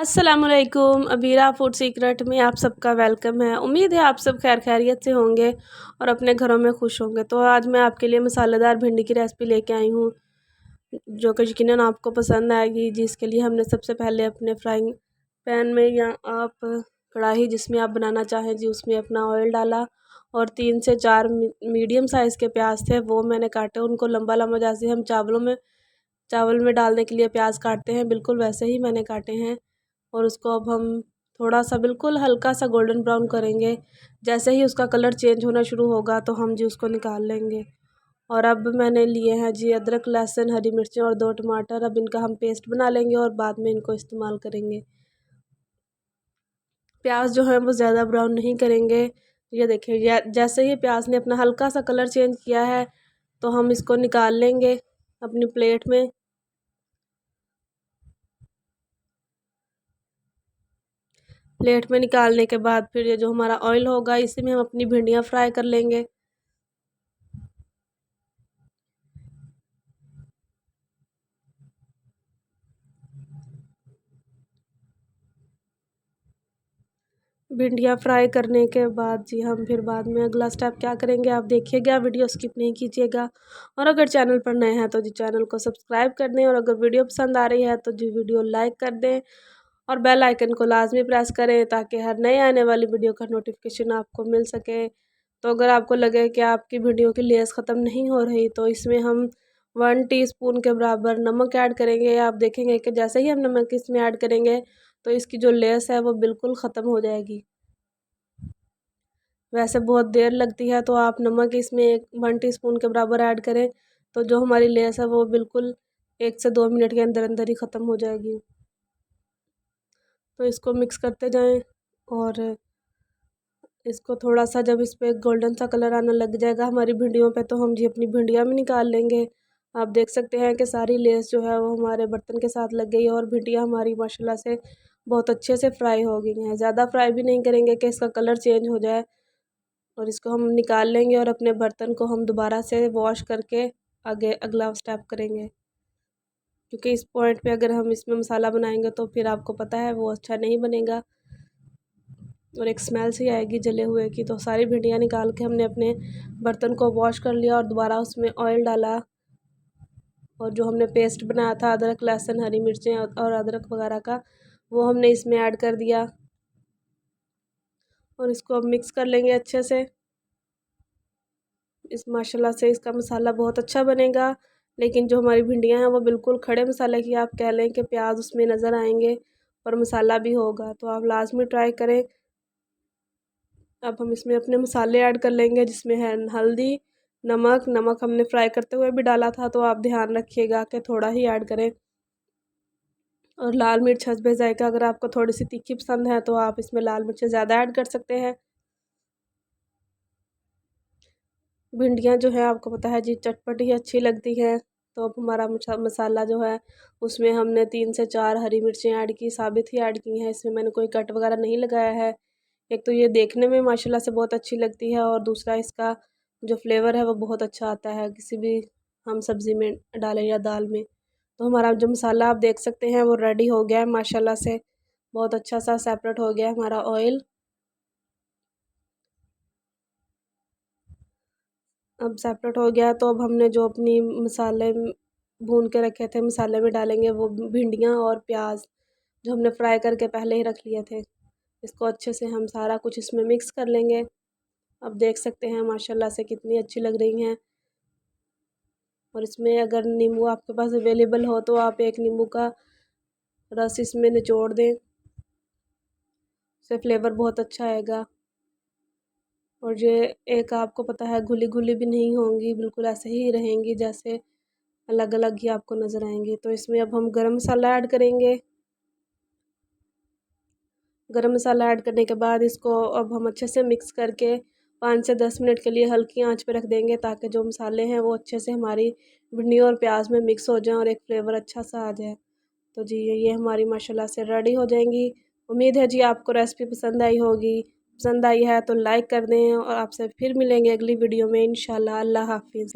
अस्सलामुअलैकुम, Abira food secret में आप सबका वेलकम है। उम्मीद है आप सब खैर खैरियत से होंगे और अपने घरों में खुश होंगे। तो आज मैं आपके लिए मसालेदार भिंडी की रेसिपी लेके आई हूँ, जो कि यकीनन आपको पसंद आएगी। जिसके लिए हमने सबसे पहले अपने फ्राइंग पैन में या आप कढ़ाई जिसमें आप बनाना चाहें जी उसमें अपना ऑयल डाला और 3 से 4 मीडियम साइज़ के प्याज थे वो मैंने काटे। उनको लंबा लंबा जैसे हम चावल में डालने के लिए प्याज काटते हैं, बिल्कुल वैसे ही मैंने काटे हैं। और उसको अब हम थोड़ा सा बिल्कुल हल्का सा गोल्डन ब्राउन करेंगे। जैसे ही उसका कलर चेंज होना शुरू होगा तो हम जी उसको निकाल लेंगे। और अब मैंने लिए हैं जी अदरक, लहसुन, हरी मिर्चें और 2 टमाटर। अब इनका हम पेस्ट बना लेंगे और बाद में इनको इस्तेमाल करेंगे। प्याज जो है वो ज़्यादा ब्राउन नहीं करेंगे। ये देखिए जैसे ही प्याज ने अपना हल्का सा कलर चेंज किया है तो हम इसको निकाल लेंगे अपनी प्लेट में। प्लेट में निकालने के बाद फिर ये जो हमारा ऑयल होगा इसी में हम अपनी भिंडियाँ फ्राई कर लेंगे। भिंडियाँ फ्राई करने के बाद जी हम फिर बाद में अगला स्टेप क्या करेंगे आप देखिएगा, वीडियो स्किप नहीं कीजिएगा। और अगर चैनल पर नए हैं तो जी चैनल को सब्सक्राइब कर दें और अगर वीडियो पसंद आ रही है तो जी वीडियो लाइक कर दें और बेल आइकन को लाजमी प्रेस करें ताकि हर नए आने वाली वीडियो का नोटिफिकेशन आपको मिल सके। तो अगर आपको लगे कि आपकी वीडियो की लेस ख़त्म नहीं हो रही तो इसमें हम 1 टीस्पून के बराबर नमक ऐड करेंगे। आप देखेंगे कि जैसे ही हम नमक इसमें ऐड करेंगे तो इसकी जो लेस है वो बिल्कुल ख़त्म हो जाएगी। वैसे बहुत देर लगती है तो आप नमक इसमें 1 टीस्पून के बराबर ऐड करें तो जो हमारी लेस है वो बिल्कुल 1 से 2 मिनट के अंदर अंदर ही ख़त्म हो जाएगी। तो इसको मिक्स करते जाएं और इसको थोड़ा सा जब इस पर गोल्डन सा कलर आना लग जाएगा हमारी भिंडियों पे तो हम जी अपनी भिंडियाँ भी निकाल लेंगे। आप देख सकते हैं कि सारी लेस जो है वो हमारे बर्तन के साथ लग गई है और भिंडियाँ हमारी माशाल्लाह से बहुत अच्छे से फ्राई हो गई हैं। ज़्यादा फ्राई भी नहीं करेंगे कि इसका कलर चेंज हो जाए। और इसको हम निकाल लेंगे और अपने बर्तन को हम दोबारा से वॉश करके आगे अगला स्टेप करेंगे। क्योंकि इस पॉइंट पे अगर हम इसमें मसाला बनाएंगे तो फिर आपको पता है वो अच्छा नहीं बनेगा और एक स्मेल सी आएगी जले हुए की। तो सारी भिंडियाँ निकाल के हमने अपने बर्तन को वॉश कर लिया और दोबारा उसमें ऑयल डाला और जो हमने पेस्ट बनाया था अदरक, लहसुन, हरी मिर्चें और अदरक वगैरह का वो हमने इसमें ऐड कर दिया और इसको अब मिक्स कर लेंगे अच्छे से। इस माशाल्लाह से इसका मसाला बहुत अच्छा बनेगा। लेकिन जो हमारी भिंडियाँ हैं वो बिल्कुल खड़े मसाले की आप कह लें कि प्याज उसमें नज़र आएंगे और मसाला भी होगा, तो आप लाजमी ट्राई करें। अब हम इसमें अपने मसाले ऐड कर लेंगे जिसमें है हल्दी, नमक हमने फ्राई करते हुए भी डाला था तो आप ध्यान रखिएगा कि थोड़ा ही ऐड करें। और लाल मिर्च हस्बे जायका, अगर आपको थोड़ी सी तीखी पसंद है तो आप इसमें लाल मिर्च ज़्यादा ऐड कर सकते हैं। भिंडियाँ जो है आपको पता है जी चटपटी अच्छी लगती हैं। तो अब हमारा मसाला जो है उसमें हमने 3 से 4 हरी मिर्चें ऐड की, साबित ही ऐड की हैं। इसमें मैंने कोई कट वगैरह नहीं लगाया है। एक तो ये देखने में माशाल्लाह से बहुत अच्छी लगती है और दूसरा इसका जो फ्लेवर है वो बहुत अच्छा आता है किसी भी हम सब्ज़ी में डालें या दाल में। तो हमारा जो मसाला आप देख सकते हैं वो रेडी हो गया है माशाल्लाह से। बहुत अच्छा सा सेपरेट हो गया है हमारा ऑयल। अब सेपरेट हो गया तो अब हमने जो अपनी मसाले भून के रखे थे मसाले में डालेंगे वो भिंडियाँ और प्याज जो हमने फ्राई करके पहले ही रख लिए थे। इसको अच्छे से हम सारा कुछ इसमें मिक्स कर लेंगे। अब देख सकते हैं माशाल्लाह से कितनी अच्छी लग रही हैं। और इसमें अगर नींबू आपके पास अवेलेबल हो तो आप 1 नींबू का रस इसमें निचोड़ दें, उससे फ्लेवर बहुत अच्छा आएगा। और ये एक आपको पता है घुली घुली भी नहीं होंगी, बिल्कुल ऐसे ही रहेंगी जैसे अलग अलग ही आपको नज़र आएंगी। तो इसमें अब हम गरम मसाला ऐड करेंगे। गरम मसाला ऐड करने के बाद इसको अब हम अच्छे से मिक्स करके 5 से 10 मिनट के लिए हल्की आंच पे रख देंगे ताकि जो मसाले हैं वो अच्छे से हमारी भिंडी और प्याज में मिक्स हो जाएं और एक फ्लेवर अच्छा सा आ जाए। तो जी ये हमारी माशाल्लाह से रेडी हो जाएंगी। उम्मीद है जी आपको रेसिपी पसंद आई होगी। पसंद आई है तो लाइक कर दें और आपसे फिर मिलेंगे अगली वीडियो में इंशाल्लाह। अल्लाह हाफिज़।